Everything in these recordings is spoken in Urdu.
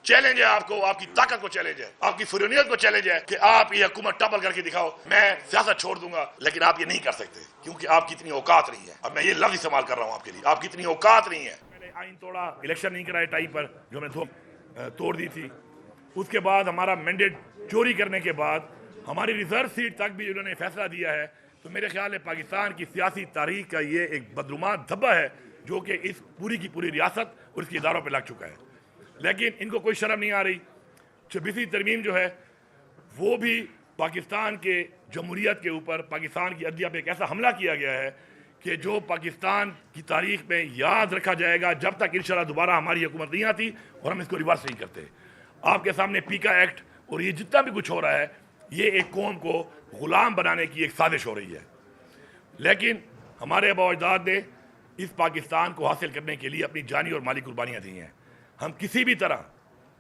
چیلنج ہے آپ کو، آپ کی طاقت کو چیلنج ہے، آپ کی فرونیت کو چیلنج ہے کہ آپ یہ حکومت ٹپل کر کے دکھاؤ، میں سیاست چھوڑ دوں گا، لیکن آپ یہ نہیں کر سکتے کیونکہ آپ کی اتنی اوقات نہیں ہے۔ اب میں یہ لفظ استعمال کر رہا ہوں آپ کے لیے، آپ کی اتنی اوقات نہیں ہے۔ میں نے آئین توڑا، الیکشن نہیں کرائے ٹائم پر، جو میں توڑ دی تھی۔ اس کے بعد ہمارا مینڈیٹ چوری کرنے کے بعد ہماری ریزرو سیٹ تک بھی انہوں نے فیصلہ دیا ہے، تو میرے خیال ہے پاکستان کی سیاسی تاریخ کا یہ ایک بدعنوان دھبا ہے جو کہ اس پوری کی پوری ریاست اور اس کے اداروں پہ لگ چکا ہے۔ لیکن ان کو کوئی شرم نہیں آ رہی۔ 26ویں ترمیم جو ہے وہ بھی پاکستان کے جمہوریت کے اوپر، پاکستان کی عدلیہ پہ ایک ایسا حملہ کیا گیا ہے کہ جو پاکستان کی تاریخ میں یاد رکھا جائے گا جب تک انشاءاللہ دوبارہ ہماری حکومت نہیں آتی اور ہم اس کو ریورس نہیں کرتے۔ آپ کے سامنے پیکا ایکٹ اور یہ جتنا بھی کچھ ہو رہا ہے، یہ ایک قوم کو غلام بنانے کی ایک سازش ہو رہی ہے۔ لیکن ہمارے آباء و اجداد نے اس پاکستان کو حاصل کرنے کے لیے اپنی جانی اور مالی قربانیاں دی ہیں۔ ہم کسی بھی طرح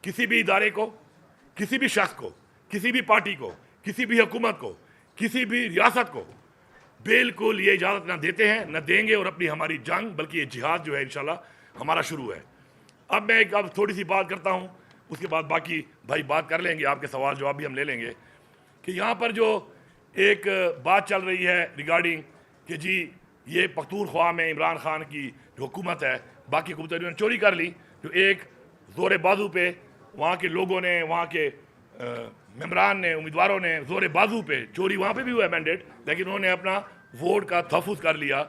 کسی بھی ادارے کو، کسی بھی شخص کو، کسی بھی پارٹی کو، کسی بھی حکومت کو، کسی بھی ریاست کو بالکل یہ اجازت نہ دیتے ہیں، نہ دیں گے، اور اپنی ہماری جنگ بلکہ یہ جہاد جو ہے انشاءاللہ ہمارا شروع ہے۔ اب میں اب تھوڑی سی بات کرتا ہوں، اس کے بعد باقی بھائی بات کر لیں گے، آپ کے سوال جواب بھی ہم لے لیں گے کہ یہاں پر جو ایک بات چل رہی ہے ریگارڈنگ کہ جی یہ پختونخوا میں عمران خان کی جو حکومت ہے، باقی حکومتیں انہوں نے چوری کر لی، جو ایک زور بازو پہ وہاں کے لوگوں نے، وہاں کے ممبران نے، امیدواروں نے زور بازو پہ چوری، وہاں پہ بھی ہوا ہے مینڈیٹ، لیکن انہوں نے اپنا ووٹ کا تحفظ کر لیا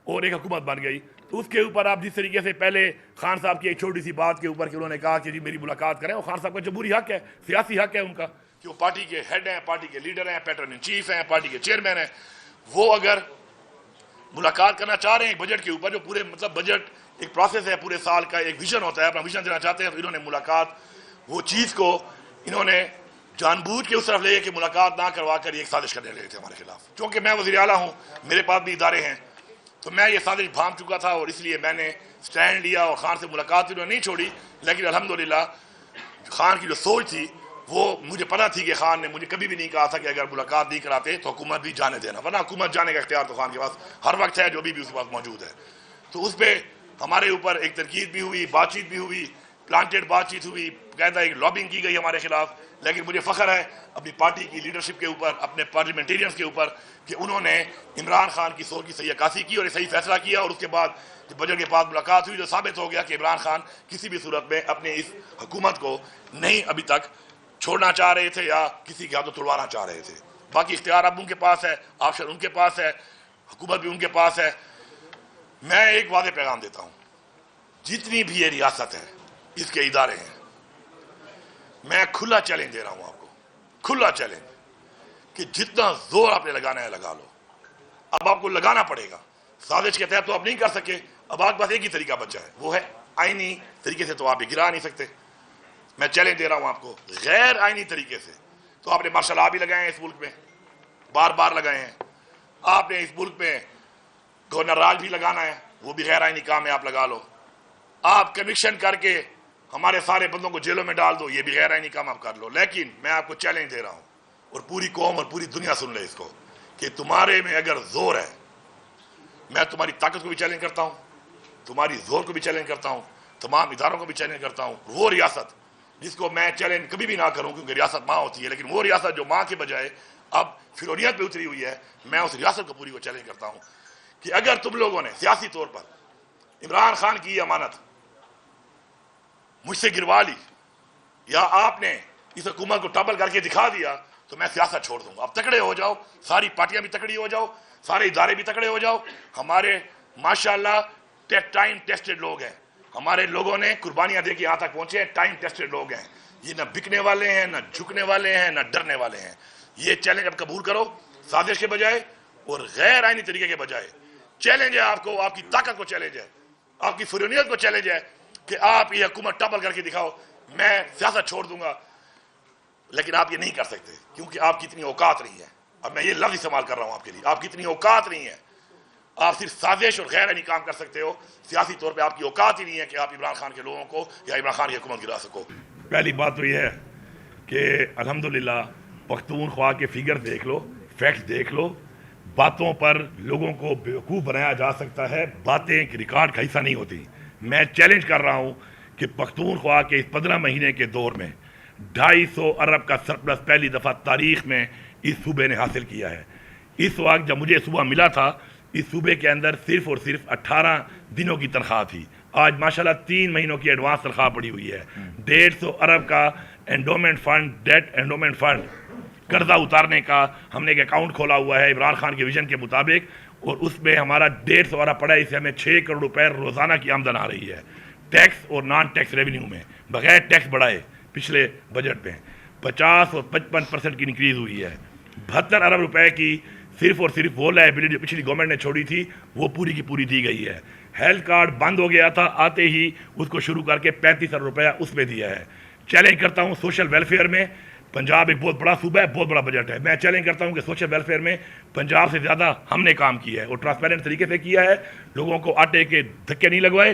اور ایک حکومت بن گئی۔ تو اس کے اوپر آپ جس طریقے سے پہلے خان صاحب کی ایک چھوٹی سی بات کے اوپر کہ انہوں نے کہا کہ جی میری ملاقات کریں، اور خان صاحب کا جمہوری حق ہے، سیاسی حق ہے ان کا کہ وہ پارٹی کے ہیڈ ہیں، پارٹی کے لیڈر ہیں، پیٹرن ان چیف ہیں، پارٹی کے چیئرمین ہیں، وہ اگر ملاقات کرنا چاہ رہے ہیں بجٹ کے اوپر، جو پورے مطلب بجٹ ایک پروسیس ہے، پورے سال کا ایک ویژن ہوتا ہے، اپنا ویژن دینا چاہتے ہیں، تو انہوں نے ملاقات وہ چیز کو انہوں نے جان بوجھ کے اس طرف لے کہ ملاقات نہ کروا کر یہ ایک سازش کرنے لگے تھے ہمارے خلاف۔ چونکہ میں وزیر اعلیٰ ہوں، میرے پاس بھی ادارے ہیں، تو میں یہ سازش بھانپ چکا تھا اور اس لیے میں نے سٹینڈ لیا اور خان سے ملاقات انہوں نے نہیں چھوڑی۔ لیکن الحمدللہ خان کی جو سوچ تھی وہ مجھے پتہ تھی کہ خان نے مجھے کبھی بھی نہیں کہا تھا کہ اگر ملاقات نہیں کراتے تو حکومت بھی جانے دینا، ورنہ حکومت جانے کا اختیار تو خان کے پاس ہر وقت ہے، جو بھی اس کے پاس موجود ہے۔ تو اس پہ ہمارے اوپر ایک تنقید بھی ہوئی، بات چیت بھی ہوئی، پلانٹیڈ بات چیت ہوئی، باقاعدہ ایک لابنگ کی گئی ہمارے خلاف۔ لیکن مجھے فخر ہے اپنی پارٹی کی لیڈرشپ کے اوپر، اپنے پارلیمنٹیرینز کے اوپر کہ انہوں نے عمران خان کی سوچ کی صحیح عکاسی کی اور صحیح فیصلہ کیا، اور اس کے بعد جب بجٹ کے بعد ملاقات ہوئی تو ثابت ہو گیا کہ عمران خان کسی بھی صورت میں اپنے اس حکومت کو نہیں ابھی تک چھوڑنا چاہ رہے تھے یا کسی کے ہاتھوں توڑوانا چاہ رہے تھے۔ باقی اختیار اب ان کے پاس ہے، آپشن ان کے پاس ہے، حکومت بھی ان کے پاس ہے۔ میں ایک واضح پیغام دیتا ہوں، جتنی بھی یہ ریاست ہے، اس کے ادارے ہیں، میں کھلا چیلنج دے رہا ہوں آپ کو، کھلا چیلنج کہ جتنا زور آپ نے لگانا ہے لگا لو۔ اب آپ کو لگانا پڑے گا، سازش کے تحت تو آپ نہیں کر سکے، اب آپ کے پاس ایک ہی طریقہ بچا ہے، وہ ہے آئینی طریقے سے، تو آپ یہ گرا نہیں سکتے۔ میں چیلنج دے رہا ہوں آپ کو، غیر آئینی طریقے سے تو آپ نے مارشل لا بھی لگائے ہیں اس ملک میں، بار بار لگائے ہیں، آپ نے اس ملک میں گورنر راج بھی لگانا ہے، وہ بھی غیر آئینی کام ہے، آپ لگا لو۔ آپ کنوکشن کر کے ہمارے سارے بندوں کو جیلوں میں ڈال دو، یہ بھی غیر آئینی کام آپ کر لو۔ لیکن میں آپ کو چیلنج دے رہا ہوں، اور پوری قوم اور پوری دنیا سن لے اس کو، کہ تمہارے میں اگر زور ہے، میں تمہاری طاقت کو بھی چیلنج کرتا ہوں، تمہاری زور کو بھی چیلنج کرتا ہوں، تمام اداروں کو بھی چیلنج کرتا ہوں۔ وہ ریاست جس کو میں چیلنج کبھی بھی نہ کروں کیونکہ ریاست ماں ہوتی ہے، لیکن وہ ریاست جو ماں کے بجائے اب فرونیت پہ اتری ہوئی ہے، میں اس ریاست کو پوری کو چیلنج کرتا ہوں کہ اگر تم لوگوں نے سیاسی طور پر عمران خان کی یہ امانت مجھ سے گروا لی، یا آپ نے اس حکومت کو ٹبل کر کے دکھا دیا، تو میں سیاست چھوڑ دوں گا۔ اب تکڑے ہو جاؤ، ساری پارٹیاں بھی تکڑی ہو جاؤ، سارے ادارے بھی تکڑے ہو جاؤ۔ ہمارے ماشاءاللہ ٹائم ٹیسٹڈ لوگ ہیں، ہمارے لوگوں نے قربانیاں دے کے یہاں تک پہنچے ہیں، ٹائم ٹیسٹڈ لوگ ہیں، یہ نہ بکنے والے ہیں، نہ جھکنے والے ہیں، نہ ڈرنے والے ہیں۔ یہ چیلنج اب قبول کرو، سازش کے بجائے اور غیر آئینی طریقے کے بجائے۔ چیلنج ہے آپ کو، آپ کی طاقت کو چیلنج ہے، آپ کی فرونیت کو چیلنج ہے کہ آپ یہ حکومت ٹپل کر کے دکھاؤ، میں سیاست چھوڑ دوں گا، لیکن آپ یہ نہیں کر سکتے کیونکہ آپ کی اتنی اوقات نہیں ہے۔ اب میں یہ لفظ استعمال کر رہا ہوں آپ کے لیے، آپ کی اتنی اوقات نہیں ہے، آپ صرف سازش اور غیر آئینی کام کر سکتے ہو، سیاسی طور پہ آپ کی اوقات ہی نہیں ہے کہ آپ عمران خان کے لوگوں کو یا عمران خان کی حکومت گرا سکو۔ پہلی بات تو یہ ہے کہ الحمدللہ پختونخوا کے فگر دیکھ لو، فیکٹس دیکھ لو، باتوں پر لوگوں کو بیوقوف بنایا جا سکتا ہے، باتیں ریکارڈ کا حصہ نہیں ہوتی۔ میں چیلنج کر رہا ہوں کہ کہ پختونخوا کے اس 15 مہینے کے دور میں 250 ارب کا سرپلس پہلی دفعہ تاریخ میں اس صوبے نے حاصل کیا ہے۔ اس وقت جب مجھے صبح ملا تھا اس صوبے کے اندر صرف اور صرف 18 دنوں کی تنخواہ تھی، آج ماشاءاللہ 3 مہینوں کی ایڈوانس تنخواہ پڑی ہوئی ہے۔ 150 ارب کا endowment fund, debt endowment fund, قرضہ اتارنے کا ہم نے ایک اکاؤنٹ کھولا ہوا ہے عمران خان کے ویژن کے مطابق، اور اس میں ہمارا 150 ارب پڑا ہے، اس سے ہمیں 6 کروڑ روپے روزانہ کی آمدن آ رہی ہے، ٹیکس اور نان ٹیکس ریونیو میں بغیر ٹیکس بڑھائے۔ پچھلے بجٹ میں 50 اور 55% کی انکریز ہوئی ہے۔ 72 ارب روپے کی صرف اور صرف وہ لائبلٹی جو پچھلی گورنمنٹ نے چھوڑی تھی وہ پوری کی پوری دی گئی ہے۔ ہیلتھ کارڈ بند ہو گیا تھا، آتے ہی اس کو شروع کر کے 35 ارب روپیہ اس میں دیا ہے۔ چیلنج کرتا ہوں سوشل ویلفیئر میں پنجاب ایک بہت بڑا صوبہ ہے، بہت بڑا بجٹ ہے، میں چیلنج کرتا ہوں کہ سوشل ویلفیئر میں پنجاب سے زیادہ ہم نے کام کیا ہے اور ٹرانسپیرنٹ طریقے سے کیا ہے، لوگوں کو آٹے کے دھکے نہیں لگوائے۔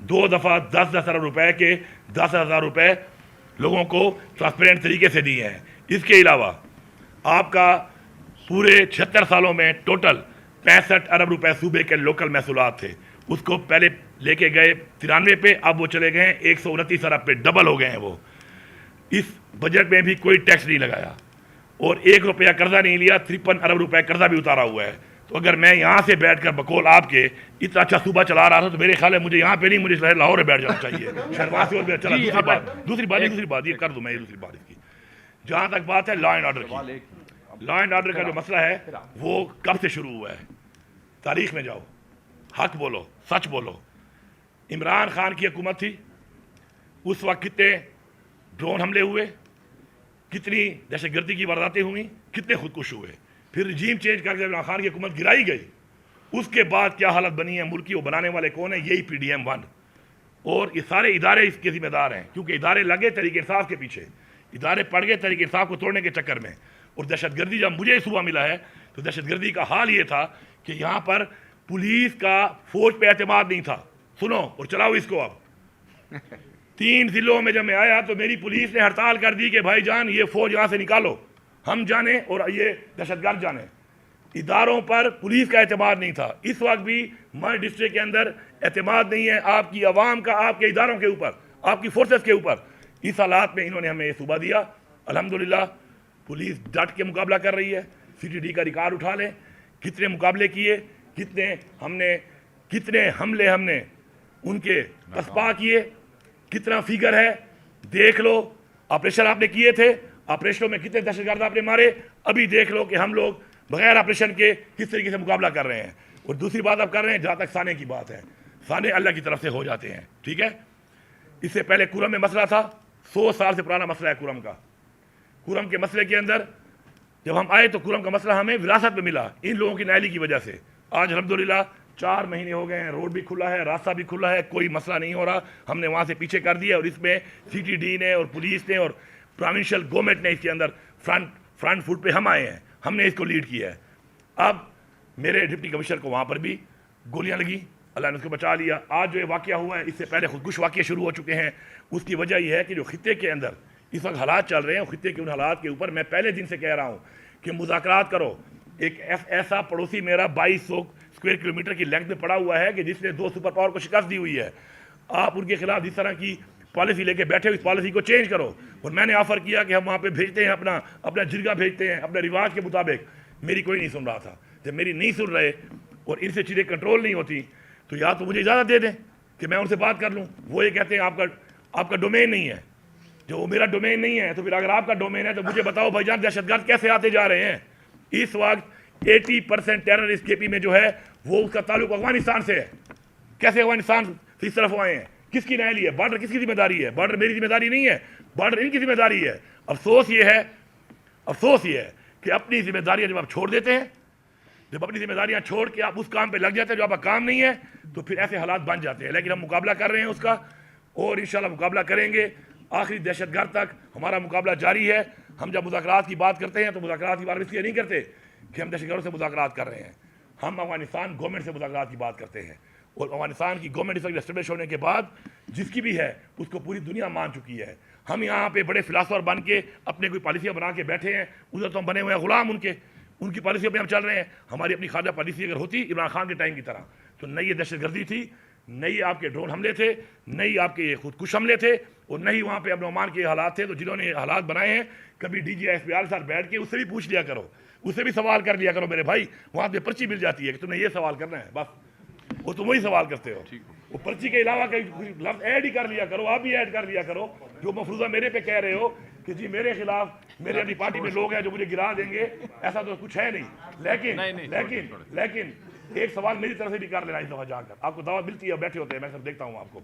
2 دفعہ 10 ارب روپے کے 10,000 روپے لوگوں کو ٹرانسپیرنٹ طریقے سے دیے ہیں۔ اس کے علاوہ آپ کا پورے 76 سالوں میں ٹوٹل 65 ارب روپے صوبے کے لوکل محصولات تھے، اس کو پہلے لے کے گئے 93 پہ، اب وہ چلے گئے ہیں 129 ارب پہ، ڈبل ہو گئے ہیں وہ۔ اس بجٹ میں بھی کوئی ٹیکس نہیں لگایا اور 1 روپیہ قرضہ نہیں لیا، 53 ارب روپے قرضہ بھی اتارا ہوا ہے۔ تو اگر میں یہاں سے بیٹھ کر بقول آپ کے اتنا اچھا صوبہ چلا رہا تھا تو میرے خیال ہے مجھے یہاں پہ نہیں، مجھے لاہور میں بیٹھ جانا چاہیے۔ چلا دوسری بات یہ کر دوں میں، دوسری بات اس کی جہاں تک بات ہے لا اینڈ آرڈر کی، لا اینڈ آرڈر کا جو مسئلہ ہے وہ کب سے شروع ہوا ہے؟ تاریخ میں جاؤ، حق بولو، سچ بولو۔ عمران خان کی حکومت تھی، اس وقت کتنے ڈرون حملے ہوئے، کتنی دہشت گردی کی وارداتیں ہوئیں، کتنے خودکش ہوئے، پھر رجیم چینج کر کے عمران خان کی حکومت گرائی گئی، اس کے بعد کیا حالت بنی ہے ملک کی، وہ بنانے والے کون ہیں؟ یہی PDM-1 اور یہ سارے ادارے اس کے ذمہ دار ہیں، کیونکہ ادارے لگے تحریک انصاف کے پیچھے، ادارے پڑ گئے تحریک انصاف کو توڑنے کے چکر میں۔ اور دہشت گردی جب مجھے صبح ملا ہے تو دہشت گردی کا حال یہ تھا کہ یہاں پر پولیس کا فوج پہ اعتماد نہیں تھا۔ سنو اور چلاؤ اس کو۔ اب 3 ضلعوں میں جب میں آیا تو میری پولیس نے ہڑتال کر دی کہ بھائی جان یہ فوج یہاں سے نکالو، ہم جانے اور یہ دہشت گرد جانے۔ اداروں پر پولیس کا اعتماد نہیں تھا، اس وقت بھی ہمارے ڈسٹرکٹ کے اندر اعتماد نہیں ہے آپ کی عوام کا، آپ کے اداروں کے اوپر، آپ کی فورسز کے اوپر۔ اس حالات میں انہوں نے ہمیں یہ صوبہ دیا، الحمدللہ پولیس ڈٹ کے مقابلہ کر رہی ہے۔ CTD کا ریکارڈ اٹھا لیں، کتنے مقابلے کیے، کتنے حملے ہم نے ان کے پسپا کیے، کتنا فیگر ہے دیکھ لو۔ آپریشن آپ نے کیے تھے، آپریشنوں میں کتنے دہشت گرد آپ نے مارے، ابھی دیکھ لو کہ ہم لوگ بغیر آپریشن کے کس طریقے سے مقابلہ کر رہے ہیں۔ اور دوسری بات آپ کر رہے ہیں جہاں تک سانے کی بات ہے، سانے اللہ کی طرف سے ہو جاتے ہیں، ٹھیک ہے۔ اس سے پہلے کورم میں مسئلہ تھا، 100 سال سے پرانا مسئلہ ہے کورم کا۔ کورم کے مسئلے کے اندر جب ہم آئے تو کورم کا مسئلہ ہمیں وراثت میں ملا ان لوگوں کی نااہلی کی وجہ سے۔ آج الحمدللہ 4 مہینے ہو گئے ہیں، روڈ بھی کھلا ہے، راستہ بھی کھلا ہے، کوئی مسئلہ نہیں ہو رہا۔ ہم نے وہاں سے پیچھے کر دیا اور اس میں CTD نے اور پولیس نے اور پروونشل گورنمنٹ نے اس کے اندر فرنٹ فوٹ پہ ہم آئے ہیں، ہم نے اس کو لیڈ کیا ہے۔ اب میرے ڈپٹی کمشنر کو وہاں پر بھی گولیاں لگی، اللہ نے اس کو بچا لیا۔ آج جو یہ واقعہ ہوا ہے اس سے پہلے خودکش واقعے شروع ہو چکے ہیں۔ اس کی وجہ یہ ہے کہ جو خطے کے اندر اس وقت حالات چل رہے ہیں، خطے کے ان حالات کے اوپر میں پہلے دن سے کہہ رہا ہوں کہ مذاکرات کرو۔ ایک ایسا پڑوسی میرا 2200 اسکوائر کلومیٹر کی لینتھ میں پڑا ہوا ہے کہ جس نے 2 سپر پاور کو شکست دی ہوئی ہے۔ آپ ان کے خلاف جس طرح کی پالیسی لے کے بیٹھے ہو اس پالیسی کو چینج کرو۔ اور میں نے آفر کیا کہ ہم وہاں پہ بھیجتے ہیں اپنا جرگہ بھیجتے ہیں اپنے رواج کے مطابق، میری کوئی نہیں سن رہا تھا۔ جب میری نہیں سن رہے اور ان سے چیزیں کنٹرول نہیں ہوتی تو یا تو مجھے اجازت دے دیں کہ میں ان سے بات کر لوں۔ وہ یہ کہتے ہیں آپ کا ڈومین نہیں ہے، جو میرا ڈومین نہیں ہے تو پھر اگر آپ کا ڈومین ہے تو مجھے بتاؤ بھائی جان دہشت گرد کیسے آتے جا رہے ہیں؟ اس وقت 80% ٹیررسٹ KP میں جو ہے وہ اس کا تعلق افغانستان سے ہے۔ کیسے افغانستان سے اس طرف آئے ہیں؟ کس کی نااہلی ہے؟ بارڈر کس کی ذمہ داری ہے؟ بارڈر میری ذمہ داری نہیں ہے، بارڈر ان کی ذمہ داری ہے۔ افسوس یہ ہے کہ اپنی ذمہ داریاں جب آپ چھوڑ دیتے ہیں، جب اپنی ذمہ داریاں چھوڑ کے آپ اس کام پہ لگ جاتے ہیں جو آپ کا کام نہیں ہے تو پھر ایسے حالات بن جاتے ہیں۔ لیکن ہم مقابلہ کر رہے ہیں اس کا اور انشاءاللہ مقابلہ کریں گے آخری دہشت گرد تک۔ ہمارا مقابلہ جاری ہے۔ ہم جب مذاکرات کی بات کرتے ہیں تو مذاکرات کی بات اس لیے نہیں کرتے کہ ہم دہشت گردوں سے مذاکرات کر رہے ہیں، ہم افغانستان گورنمنٹ سے مذاکرات کی بات کرتے ہیں۔ اور افغانستان کی گورنمنٹ اس وقت اسٹیبلش ہونے کے بعد جس کی بھی ہے اس کو پوری دنیا مان چکی ہے۔ ہم یہاں پہ بڑے فلاسفر بن کے اپنے کوئی پالیسیاں بنا کے بیٹھے ہیں، ادھر تو ہم بنے ہوئے ہیں غلام ان کی پالیسیوں پہ ہم چل رہے ہیں۔ ہماری اپنی خارجہ پالیسی اگر ہوتی عمران خان کے ٹائم کی طرح تو نہ یہ دہشت گردی تھی، نہ ہی آپ کے ڈرون حملے تھے، نہ ہی آپ کے خودکش حملے تھے، اور نہ ہی وہاں پہ امن و امان کے حالات تھے. تو جنہوں نے حالات بنائے ہیں کبھی D G S P R کے ساتھ بیٹھ کے اس سے بھی پوچھ لیا کرو، اس سے بھی سوال کر لیا کرو میرے بھائی. وہاں پہ پرچی مل جاتی ہے کہ تم نے یہ سوال کرنا ہے بس، وہ تم وہی سوال کرتے ہو. وہ پرچی کے علاوہ کئی لفظ ایڈ ہی کر لیا کرو، آپ بھی ایڈ کر لیا کرو. جو مفروضہ میرے پہ کہہ رہے ہو کہ جی میرے خلاف میرے اپنی پارٹی میں لوگ ہیں جو مجھے گرا دیں گے، ایسا تو کچھ ہے نہیں. لیکن ایک سوال میری طرف سے بھی کر لینا اس دفعہ جا کر. آپ کو دعوت ملتی ہے، بیٹھے ہوتے ہیں، میں سب دیکھتا ہوں آپ کو.